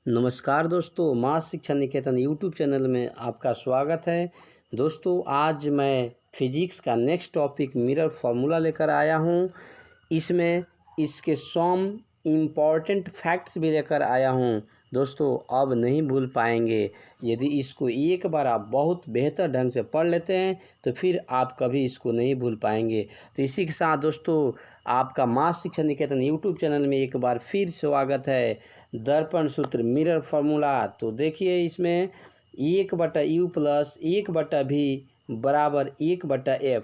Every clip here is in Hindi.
नमस्कार दोस्तों, मास शिक्षा निकेतन यूट्यूब चैनल में आपका स्वागत है। दोस्तों, आज मैं फिजिक्स का नेक्स्ट टॉपिक मिरर फार्मूला लेकर आया हूँ। इसमें इसके सम इम्पॉर्टेंट फैक्ट्स भी लेकर आया हूँ। दोस्तों, अब नहीं भूल पाएंगे। यदि इसको एक बार आप बहुत बेहतर ढंग से पढ़ लेते हैं तो फिर आप कभी इसको नहीं भूल पाएंगे। तो इसी के साथ दोस्तों, आपका मास शिक्षा निकेतन यूट्यूब चैनल में एक बार फिर स्वागत है। दर्पण सूत्र मिरर फार्मूला, तो देखिए इसमें 1/u प्लस 1/v बराबर 1/f।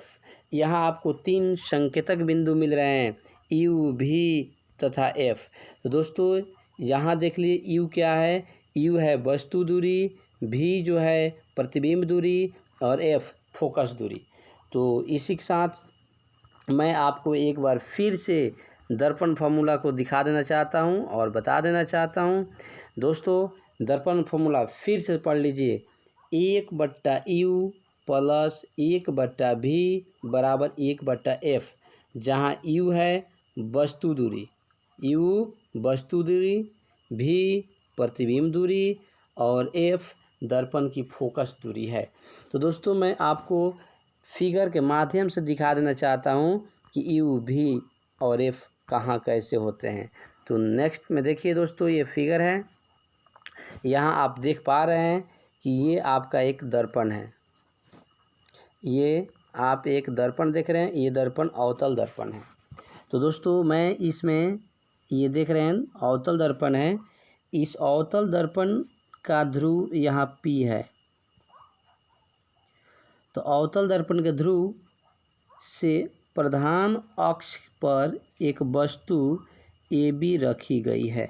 यहाँ आपको 3 संकेतक बिंदु मिल रहे हैं, u, v तथा f। तो दोस्तों, यहाँ देख लीजिए u क्या है। u है वस्तु दूरी, v जो है प्रतिबिंब दूरी और f फोकस दूरी। तो इसी के साथ मैं आपको एक बार फिर से दर्पण फार्मूला को दिखा देना चाहता हूं और बता देना चाहता हूं। दोस्तों, दर्पण फार्मूला फिर से पढ़ लीजिए। 1/u प्लस 1/v बराबर 1/f, जहां u है वस्तु दूरी, v प्रतिबिंब दूरी और f दर्पण की फोकस दूरी है। तो दोस्तों, मैं आपको फिगर के माध्यम से दिखा देना चाहता हूं कि u, v और f कहाँ कैसे होते हैं। तो नेक्स्ट में देखिए दोस्तों, ये फिगर है। यहाँ आप देख पा रहे हैं कि ये आपका एक दर्पण है। ये आप एक दर्पण देख रहे हैं, ये दर्पण अवतल दर्पण है। तो दोस्तों, मैं इसमें ये देख रहे हैं अवतल दर्पण है। इस अवतल दर्पण का ध्रुव यहाँ P है। तो अवतल दर्पण के ध्रुव से प्रधान अक्ष पर एक वस्तु AB रखी गई है।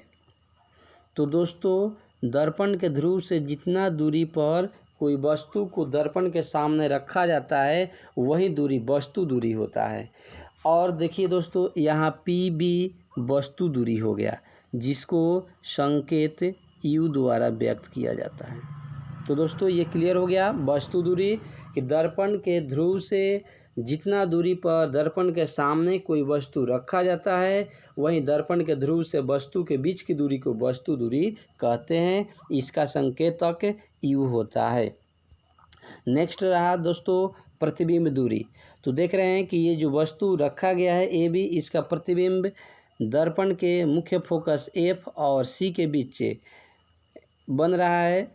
तो दोस्तों, दर्पण के ध्रुव से जितना दूरी पर कोई वस्तु को दर्पण के सामने रखा जाता है वही दूरी वस्तु दूरी होता है। और देखिए दोस्तों, यहाँ PB वस्तु दूरी हो गया, जिसको संकेत U द्वारा व्यक्त किया जाता है। तो दोस्तों, ये क्लियर हो गया वस्तु दूरी कि दर्पण के ध्रुव से जितना दूरी पर दर्पण के सामने कोई वस्तु रखा जाता है वहीं दर्पण के ध्रुव से वस्तु के बीच की दूरी को वस्तु दूरी कहते हैं। इसका संकेतक U होता है। नेक्स्ट रहा दोस्तों प्रतिबिंब दूरी। तो देख रहे हैं कि ये जो वस्तु रखा गया है AB, इसका प्रतिबिंब दर्पण के मुख्य फोकस F और C के बीच बन रहा है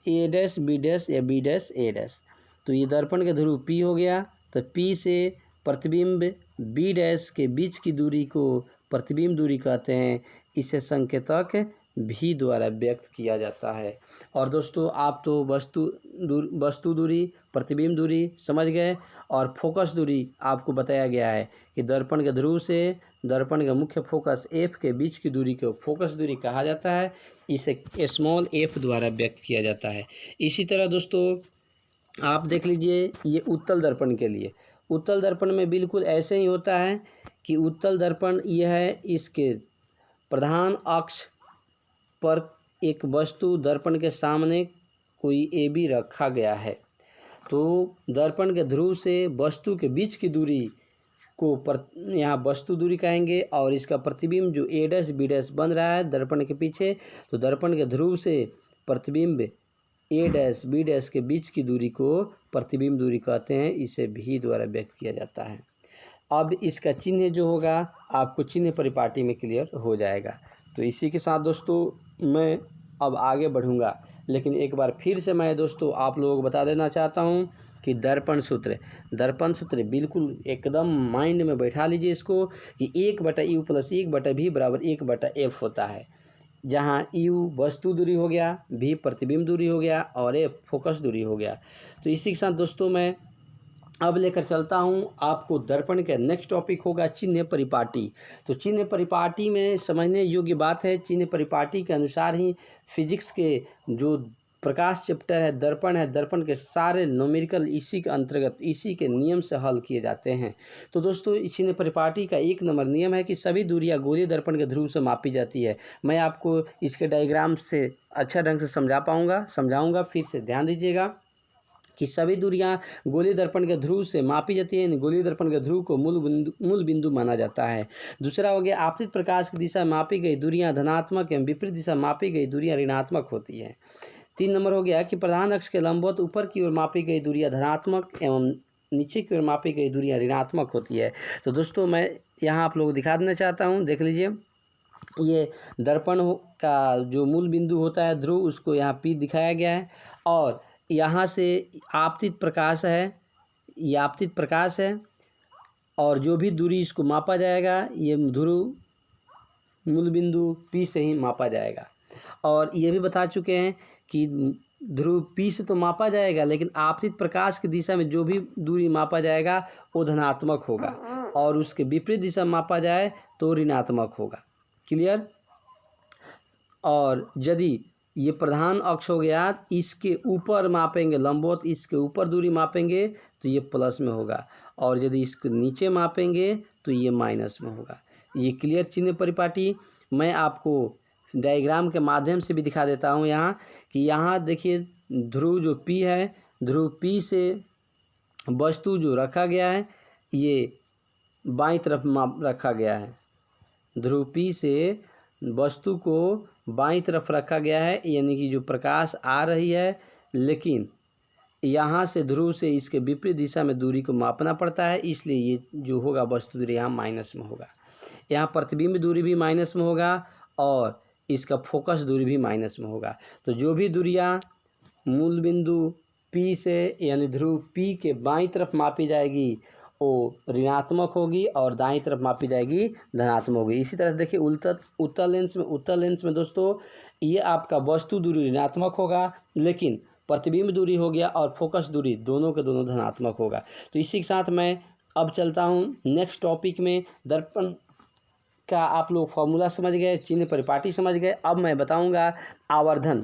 A डैश B डैश या B डैश A डैश। तो ये दर्पण के ध्रुव P हो गया। तो P से प्रतिबिंब B डैश के बीच की दूरी को प्रतिबिंब दूरी कहते हैं। इसे संकेतक V द्वारा व्यक्त किया जाता है। और दोस्तों, आप तो वस्तु दूरी प्रतिबिंब दूरी समझ गए और फोकस दूरी आपको बताया गया है कि दर्पण के ध्रुव से दर्पण का मुख्य फोकस F के बीच की दूरी को फोकस दूरी कहा जाता है। इसे स्मॉल f द्वारा व्यक्त किया जाता है। इसी तरह दोस्तों, आप देख लीजिए ये उत्तल दर्पण के लिए। उत्तल दर्पण में बिल्कुल ऐसे ही होता है कि उत्तल दर्पण यह है, इसके प्रधान अक्ष पर एक वस्तु दर्पण के सामने कोई AB रखा गया है। तो दर्पण के ध्रुव से वस्तु के बीच की दूरी को यहाँ वस्तु दूरी कहेंगे और इसका प्रतिबिंब जो A डैश B डैश बन रहा है दर्पण के पीछे, तो दर्पण के ध्रुव से प्रतिबिंब A डैश B डैश के बीच की दूरी को प्रतिबिंब दूरी कहते हैं। इसे V द्वारा व्यक्त किया जाता है। अब इसका चिन्ह जो होगा आपको चिन्ह परिपाटी में क्लियर हो जाएगा। तो इसी के साथ दोस्तों मैं अब आगे बढ़ूँगा, लेकिन एक बार फिर से मैं दोस्तों आप लोगों को बता देना चाहता हूँ कि दर्पण सूत्र बिल्कुल एकदम माइंड में बैठा लीजिए इसको कि 1/u प्लस 1/v बराबर 1/f होता है, जहाँ u वस्तु दूरी हो गया, v प्रतिबिंब दूरी हो गया और f फोकस दूरी हो गया। तो इसी के साथ दोस्तों मैं अब लेकर चलता हूँ आपको दर्पण का नेक्स्ट टॉपिक होगा चिन्ह परिपाटी। तो चिन्ह परिपाटी में समझने योग्य बात है। चिन्ह परिपाटी के अनुसार ही फिजिक्स के जो प्रकाश चैप्टर है दर्पण के सारे न्यूमेरिकल इसी के अंतर्गत इसी के नियम से हल किए जाते हैं। तो दोस्तों, इस चिन्ह परिपाटी का 1 नंबर नियम है कि सभी दूरियां गोलीय दर्पण के ध्रुव से मापी जाती है। मैं आपको इसके डायग्राम से अच्छा ढंग से समझाऊंगा, फिर से ध्यान दीजिएगा। कि सभी दूरियां गोलीय दर्पण के ध्रुव से मापी जाती है। गोलीय दर्पण के ध्रुव को मूल बिंदु माना जाता है। दूसरा हो गया, आपतित प्रकाश की दिशा मापी गई दूरियां धनात्मक एवं विपरीत दिशा मापी गई दूरियां ऋणात्मक होती है। 3 नंबर हो गया कि प्रधान अक्ष के लंबवत ऊपर की ओर मापी गई दूरियां धनात्मक एवं नीचे की ओर मापी गई दूरियां ऋणात्मक होती है। तो दोस्तों मैं यहाँ आप लोग को दिखा देना चाहता हूँ, देख लीजिए, ये दर्पण का जो मूल बिंदु होता है ध्रुव, उसको यहाँ P दिखाया गया है, और यहाँ से आपतित प्रकाश है, ये आपतित प्रकाश है, और जो भी दूरी इसको मापा जाएगा ये ध्रुव मूल बिंदु P से ही मापा जाएगा। और ये भी बता चुके हैं कि ध्रुव P से तो मापा जाएगा, लेकिन आपतित प्रकाश की दिशा में जो भी दूरी मापा जाएगा वो धनात्मक होगा, और उसके विपरीत दिशा मापा जाए तो ऋणात्मक होगा। क्लियर। और यदि ये प्रधान अक्ष हो गया, इसके ऊपर मापेंगे लंबवत, इसके ऊपर दूरी मापेंगे तो ये प्लस में होगा, और यदि इसके नीचे मापेंगे तो ये माइनस में होगा। ये क्लियर चिन्ह परिपाटी मैं आपको डायग्राम के माध्यम से भी दिखा देता हूँ यहाँ, कि यहाँ देखिए ध्रुव जो P है, ध्रुव P से वस्तु जो रखा गया है ये बाईं तरफ रखा गया है। ध्रुव P से वस्तु को बाईं तरफ रखा गया है, यानी कि जो प्रकाश आ रही है, लेकिन यहाँ से ध्रुव से इसके विपरीत दिशा में दूरी को मापना पड़ता है, इसलिए ये जो होगा वस्तु दूरी यहाँ माइनस में होगा। यहाँ प्रतिबिंब दूरी भी माइनस में होगा और इसका फोकस दूरी भी माइनस में होगा। तो जो भी दूरियाँ मूल बिंदु P से यानी ध्रुव P के बाईं तरफ मापी जाएगी वो ऋणात्मक होगी, और दाईं तरफ मापी जाएगी धनात्मक होगी। इसी तरह से देखिए उत्तल लेंस में दोस्तों ये आपका वस्तु दूरी ऋणात्मक होगा, लेकिन प्रतिबिंब दूरी हो गया और फोकस दूरी दोनों के दोनों धनात्मक होगा। तो इसी के साथ मैं अब चलता हूँ नेक्स्ट टॉपिक में। दर्पण का आप लोग फॉर्मूला समझ गए, चिन्ह परिपाटी समझ गए। अब मैं बताऊंगा आवर्धन।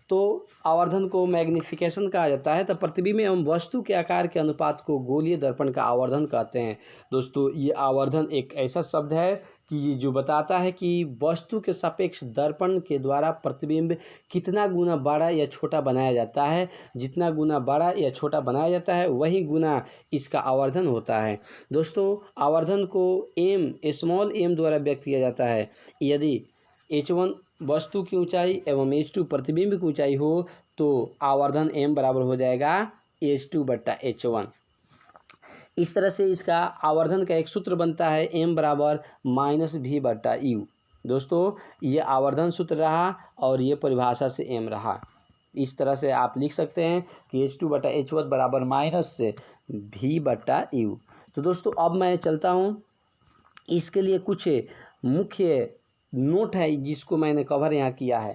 तो आवर्धन को मैग्निफिकेशन कहा जाता है। तो प्रतिबिंब एवं वस्तु के आकार के अनुपात को गोलीय दर्पण का आवर्धन कहते हैं। दोस्तों ये आवर्धन एक ऐसा शब्द है कि जो बताता है कि वस्तु के सापेक्ष दर्पण के द्वारा प्रतिबिंब कितना गुना बड़ा या छोटा बनाया जाता है। जितना गुना बड़ा या छोटा बनाया जाता है वही गुना इसका आवर्धन होता है। दोस्तों आवर्धन को स्मॉल m द्वारा व्यक्त किया जाता है। यदि h1 वस्तु की ऊंचाई एवं h2 प्रतिबिंब की ऊंचाई हो तो आवर्धन m बराबर हो जाएगा h2/h1। इस तरह से इसका आवर्धन का एक सूत्र बनता है m बराबर -v/u। दोस्तों ये आवर्धन सूत्र रहा और ये परिभाषा से m रहा। इस तरह से आप लिख सकते हैं कि h2/h1 बराबर -v/u। तो दोस्तों अब मैं चलता हूँ, इसके लिए कुछ मुख्य नोट है जिसको मैंने कवर यहाँ किया है।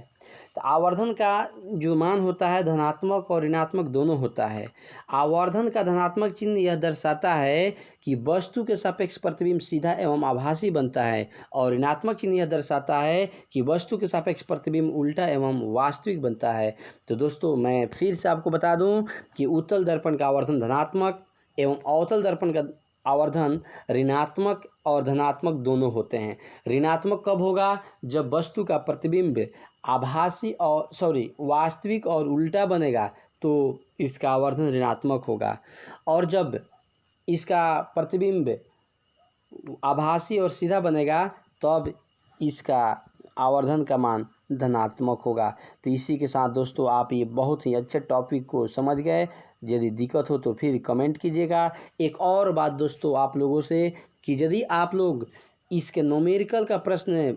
तो आवर्धन का जो मान होता है धनात्मक और ऋणात्मक दोनों होता है। आवर्धन का धनात्मक चिन्ह यह दर्शाता है कि वस्तु के सापेक्ष प्रतिबिंब सीधा एवं आभासी बनता है, और ऋणात्मक चिन्ह यह दर्शाता है कि वस्तु के सापेक्ष प्रतिबिंब उल्टा एवं वास्तविक बनता है। तो दोस्तों मैं फिर से आपको बता दूं कि उत्तल दर्पण का आवर्धन धनात्मक एवं अवतल दर्पण का आवर्धन ऋणात्मक और धनात्मक दोनों होते हैं। ऋणात्मक कब होगा? जब वस्तु का प्रतिबिंब आभासी और वास्तविक और उल्टा बनेगा तो इसका आवर्धन ऋणात्मक होगा, और जब इसका प्रतिबिंब आभासी और सीधा बनेगा तब इसका आवर्धन का मान धनात्मक होगा। तो इसी के साथ दोस्तों आप ये बहुत ही अच्छे टॉपिक को समझ गए। यदि दिक्कत हो तो फिर कमेंट कीजिएगा। एक और बात दोस्तों आप लोगों से कि यदि आप लोग इसके न्यूमेरिकल का प्रश्न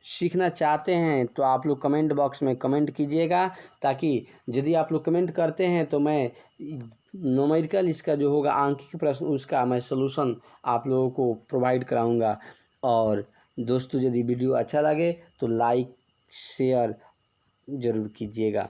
सीखना चाहते हैं तो आप लोग कमेंट बॉक्स में कमेंट कीजिएगा, ताकि यदि आप लोग कमेंट करते हैं तो मैं न्यूमेरिकल इसका जो होगा आंकिक प्रश्न उसका मैं सलूशन आप लोगों को प्रोवाइड कराऊंगा। और दोस्तों यदि वीडियो अच्छा लगे तो लाइक शेयर ज़रूर कीजिएगा।